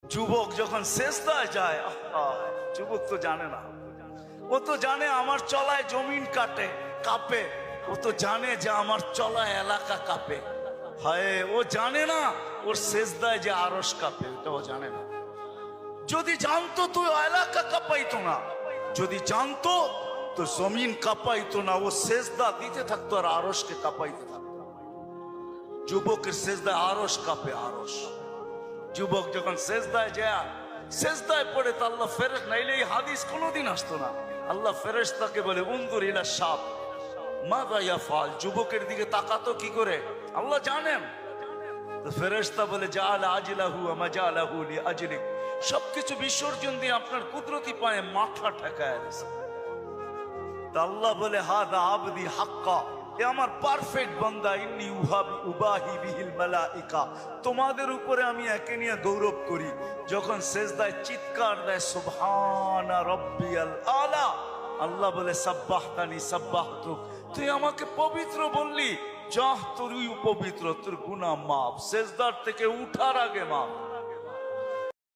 যুবক যখন সেজদায় যায়, যুবক তো জানে না, ও তো জানে আমার চলায় জমিন কাঁপে, ও তো জানে যে আমার চলায় এলাকা কাঁপে। হায়, ও জানে না ওর সেজদায় যে আরশ কাঁপে, এটা ও জানে না। যদি জানতো তো এলাকা কাঁপাইতো না, যদি জানতো তো জমিন কাঁপাইতো না, ও সেজদা দিতে থাকতো আর আরশকে কাঁপাইতে থাকতো। যুবকের সেজদায় আরশ কাঁপে, আরশ। যুবক যখন সেজদায় যায়, সেজদায় পড়ে তো আল্লাহ ফেরেশ, নাইলে এই হাদিস কোনোদিন আসতো না। আল্লাহ ফেরেশতাকে বলে উনজুর ইলা শাব মাযা ইয়াফআল, যুবকের দিকে তাকাতো কি করে আল্লাহ জানেন। তো ফেরেশতা বলে জাআলা আজলাহু ওয়া মাজালাহু লিআজলিক, সবকিছু বিসর্জন দিয়ে আপনার কুদরতি পায়ে মাথা ঠেকায় দিয়েছে। তা আল্লাহ বলে হাদা আবদি হাক্কা, এ আমার পারফেক্ট বান্দা, ইন্নী উবাহি বিহিল মালাইকা, তোমাদের উপরে আমি একে নিয়ে গৌরব করি। যখন সেজদায় চিৎকার দেয় সুবহানা রাব্বিয়াল আলা, আল্লাহ বলে সাব্বাহতানি সাব্বাহতুক, তুই আমাকে পবিত্র বললি, যাহ তোরই পবিত্র, তোর গুনাহ মাফ, সেজদার থেকে উঠার আগে মাফ।